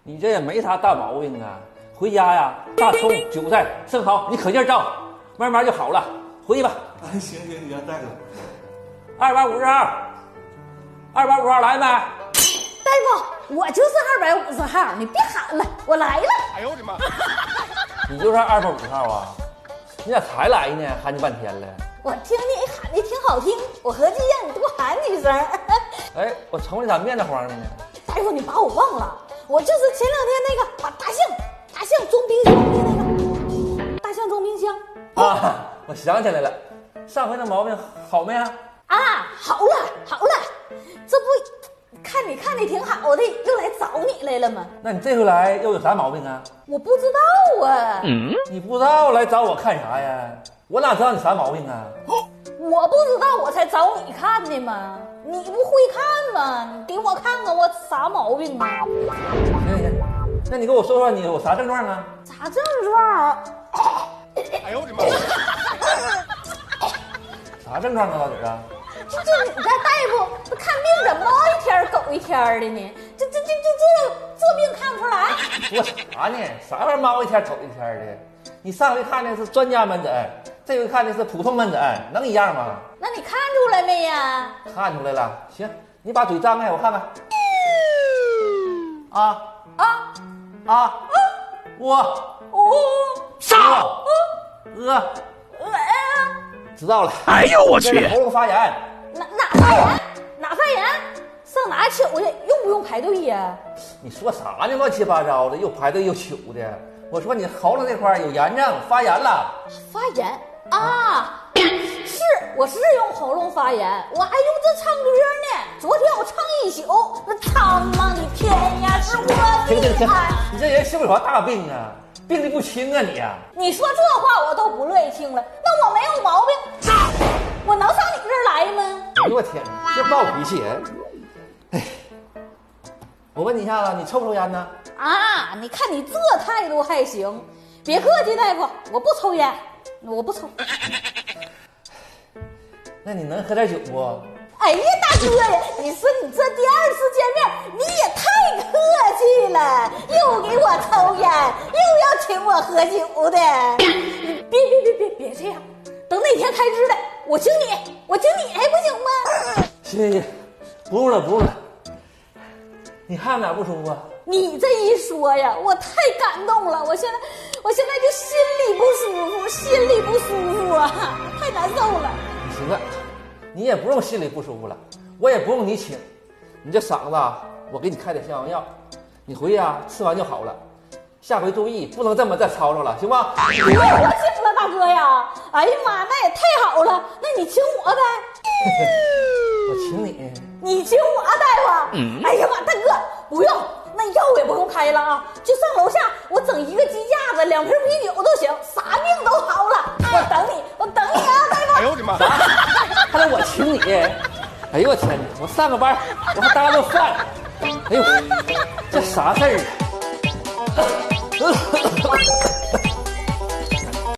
你这也没啥大毛病啊。回家呀，大葱、韭菜、生蚝，你可劲儿照，慢慢就好了。回去吧。行行行，大夫。250号，250号来没？大夫，我就是250号，你别喊了，我来了。哎呦我的妈！你就是250号啊？你咋才来呢？喊你半天了。我听你喊的挺好听，我合计让你多喊几声。哎，我瞅你咋面子黄的呢？大夫，你把我忘了，我就是前2天那个把大象装冰箱的那个大象装冰箱。啊，我想起来了，上回那毛病好没啊？啊，好了，这不看你看的挺好的，又来找你来了吗？那你这回来又有啥毛病啊？我不知道啊。你不知道来找我看啥呀？我哪知道你啥毛病啊？我不知道，我才找你看的嘛。你不会看吗？你给我看看我啥毛病啊？行，那你跟我说说你有啥症状啊？啥症状啊？哎呦我的妈！啥症状啊，老弟啊？这你这大夫看病怎么猫一天狗一天的呢？这病看不出来？说啥呢？啥玩意儿猫一天狗一天的？你上回看的是专家门诊，这回看的是普通门诊，能一样吗？那你看出来没呀？看出来了。行，你把嘴张开，我看看。知道了。哎呦我去！喉咙发炎。哪发炎？哪发炎？上哪取去？用不用排队呀？你说啥呢？乱七八糟的，又排队又取的。我说你喉咙这块有炎症，发炎了。发炎啊？是，我是用喉咙发炎，我还用这唱歌呢。昨天我唱一宿，那苍茫的天涯是我的爱。你这人是不是有啥大病啊？病的不轻啊你呀！你说这话我都不乐意听了。那我没有毛病，我能上你这儿来吗？哎呦我天，这暴脾气人！哎，我问你一下子，你抽不抽烟呢？啊，你看你这态度还行，别客气，大夫，我不抽烟，我不抽。那你能喝点酒不？哎呀，大哥呀，你说你这第2次见面，你也太客气了，又给我抽烟，又要请我喝酒的。你别这样，等哪天开支的，我请你还不行吗？行，不用了。你还有哪不舒服啊？你这一说呀，我太感动了，我现在就心里不舒服啊，太难受了。行了，你也不用心里不舒服了，我也不用你请，你这嗓子啊，我给你开点消炎药，你回去啊吃完就好了。下回注意，不能这么再吵吵了，行吗？我请了，大哥呀！哎呀妈，那也太好了，那你请我呗。我请你。你请我，大夫？哎呀妈，大哥不用，那药也不用开了啊，就上楼下我整一个鸡架子，2瓶啤酒都行，啥病都好了。我等你啊，大夫。哎呦我的妈！还得我请你？哎呦我天哪！我上个班，我还搭顿饭。哎呦，这啥事儿啊？